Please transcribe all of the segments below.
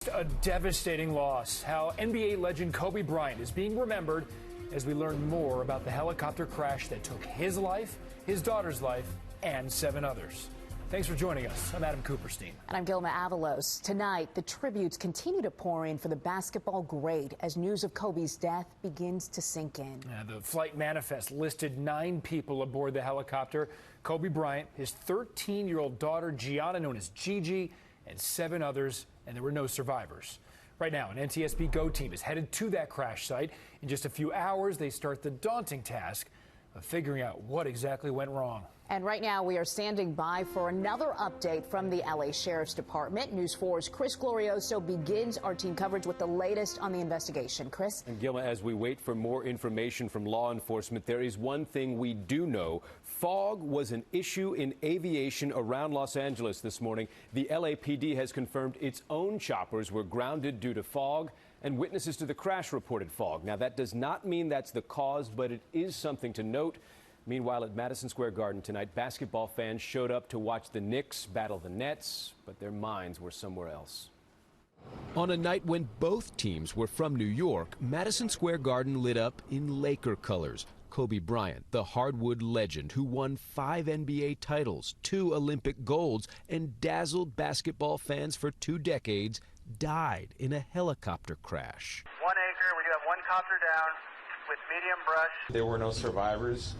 A devastating loss. How NBA legend Kobe Bryant is being remembered as we learn more about the helicopter crash that took his life, his daughter's life, and 7 others. Thanks for joining us. I'm Adam Cooperstein. And I'm Gilma Avalos. Tonight, the tributes continue to pour in for the basketball great as news of Kobe's death begins to sink in. The flight manifest listed 9 people aboard the helicopter. Kobe Bryant, his 13-year-old daughter, Gianna, known as Gigi, and 7 others, and there were no survivors. Right now, an NTSB GO team is headed to that crash site. In just a few hours, they start the daunting task of figuring out what exactly went wrong. And right now, we are standing by for another update from the LA Sheriff's Department. News 4's Chris Glorioso begins our team coverage with the latest on the investigation. Chris? And Gilma, as we wait for more information from law enforcement, there is one thing we do know. Fog was an issue in aviation around Los Angeles this morning. The LAPD has confirmed its own choppers were grounded due to fog, and witnesses to the crash reported fog. Now, that does not mean that's the cause, but it is something to note. Meanwhile, at Madison Square Garden tonight, basketball fans showed up to watch the Knicks battle the Nets, but their minds were somewhere else. On a night when both teams were from New York, Madison Square Garden lit up in Laker colors. Kobe Bryant, the hardwood legend who won 5 NBA titles, 2 Olympic golds, and dazzled basketball fans for 2 decades, died in a helicopter crash. 1 acre, we do have 1 copter down with medium brush. There were no survivors.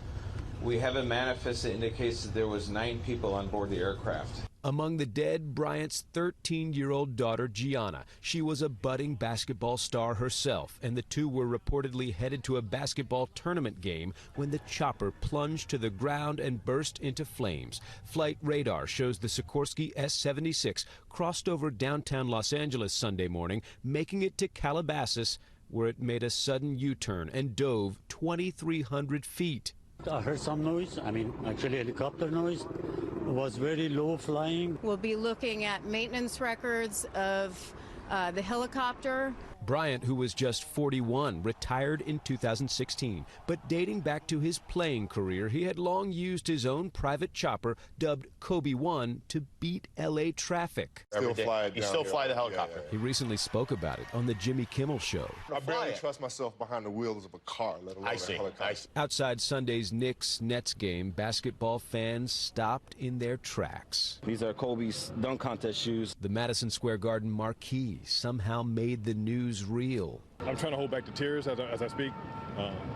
We have a manifest that indicates that there was 9 people on board the aircraft. Among the dead, Bryant's 13-year-old daughter, Gianna. She was a budding basketball star herself, and the two were reportedly headed to a basketball tournament game when the chopper plunged to the ground and burst into flames. Flight radar shows the Sikorsky S-76 crossed over downtown Los Angeles Sunday morning, making it to Calabasas, where it made a sudden U-turn and dove 2,300 feet. I heard some noise, actually helicopter noise. It was very low flying. We'll be looking at maintenance records of the helicopter. Bryant, who was just 41, retired in 2016. But dating back to his playing career, he had long used his own private chopper, dubbed Kobe 1, to beat L.A. traffic. You still fly the helicopter. Yeah. He recently spoke about it on the Jimmy Kimmel Show. I barely trust myself behind the wheels of a car, let alone a helicopter. Outside Sunday's Knicks-Nets game, basketball fans stopped in their tracks. These are Kobe's dunk contest shoes. The Madison Square Garden marquee somehow made the news real. I'm trying to hold back the tears as I speak.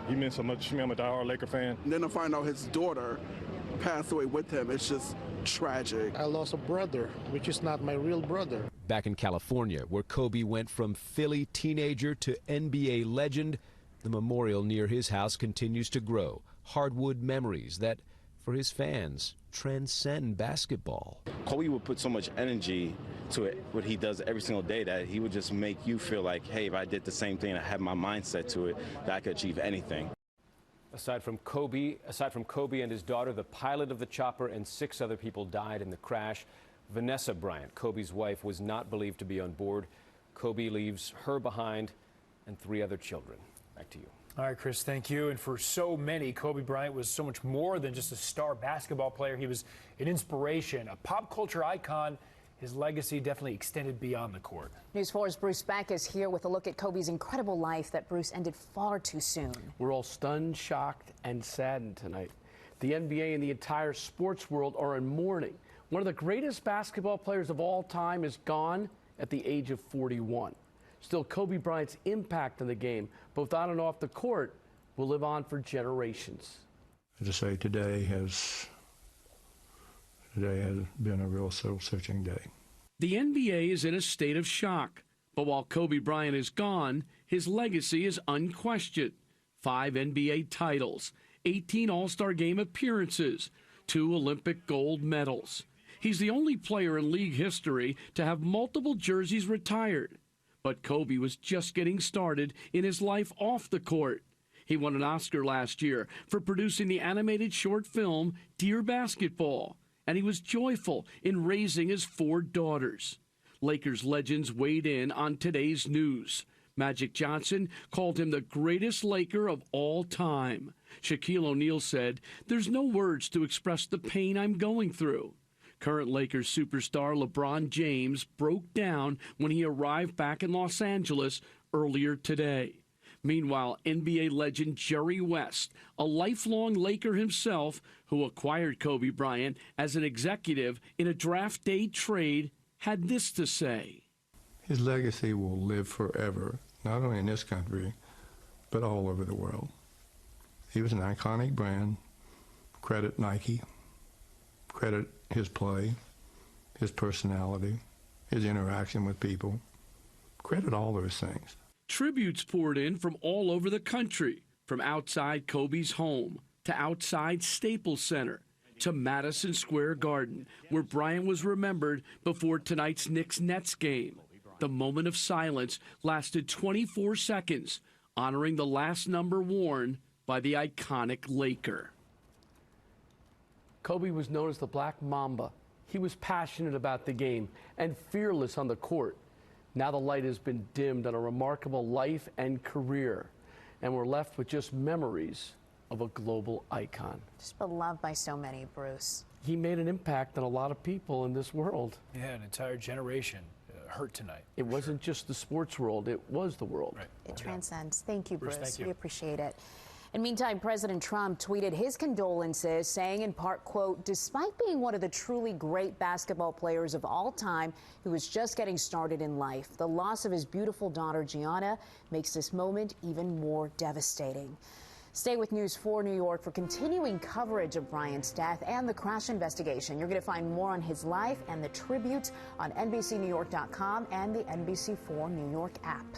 He meant so much to me. I'm a diehard Laker fan. And then to find out his daughter passed away with him, it's just tragic. I lost a brother, which is not my real brother. Back in California, where Kobe went from Philly teenager to NBA legend, the memorial near his house continues to grow. Hardwood memories that, for his fans, transcend basketball. Kobe would put so much energy to it, what he does every single day, that he would just make you feel like, hey, if I did the same thing, I had my mindset to it, that I could achieve anything. Aside from Kobe and his daughter, the pilot of the chopper and 6 other people died in the crash. Vanessa Bryant, Kobe's wife, was not believed to be on board. Kobe leaves her behind and 3 other children. Back to you. All right, Chris, thank you. And for so many, Kobe Bryant was so much more than just a star basketball player. He was an inspiration, a pop culture icon. His legacy definitely extended beyond the court. News 4's Bruce Beck is here with a look at Kobe's incredible life that, Bruce, ended far too soon. We're all stunned, shocked, and saddened tonight. The NBA and the entire sports world are in mourning. One of the greatest basketball players of all time is gone at the age of 41. Still, Kobe Bryant's impact on the game, both on and off the court, will live on for generations. As I say, today has been a real soul-searching day. The NBA is in a state of shock, but while Kobe Bryant is gone, his legacy is unquestioned. 5 NBA titles, 18 All-Star Game appearances, 2 Olympic gold medals. He's the only player in league history to have multiple jerseys retired. But Kobe was just getting started in his life off the court. He won an Oscar last year for producing the animated short film Dear Basketball, and he was joyful in raising his 4 daughters. Lakers legends weighed in on today's news. Magic Johnson called him the greatest Laker of all time. Shaquille O'Neal said, "There's no words to express the pain I'm going through." Current Lakers superstar LeBron James broke down when he arrived back in Los Angeles earlier today. Meanwhile, NBA legend Jerry West, a lifelong Laker himself who acquired Kobe Bryant as an executive in a draft day trade, had this to say. His legacy will live forever, not only in this country, but all over the world. He was an iconic brand. Credit Nike. Credit his play, his personality, his interaction with people. Credit all those things. Tributes poured in from all over the country, from outside Kobe's home to outside Staples Center to Madison Square Garden, where Bryant was remembered before tonight's Knicks-Nets game. The moment of silence lasted 24 seconds, honoring the last number worn by the iconic Laker. Kobe was known as the Black Mamba. He was passionate about the game and fearless on the court. Now the light has been dimmed on a remarkable life and career, and we're left with just memories of a global icon. Just beloved by so many, Bruce. He made an impact on a lot of people in this world. Yeah, an entire generation hurt tonight. It wasn't just the sports world, it was the world. Right. It transcends. Thank you, Bruce. Thank you. We appreciate it. And meantime, President Trump tweeted his condolences, saying in part, quote, despite being one of the truly great basketball players of all time, he was just getting started in life. The loss of his beautiful daughter, Gianna, makes this moment even more devastating. Stay with News 4 New York for continuing coverage of Bryant's death and the crash investigation. You're going to find more on his life and the tributes on NBCNewYork.com and the NBC4 New York app.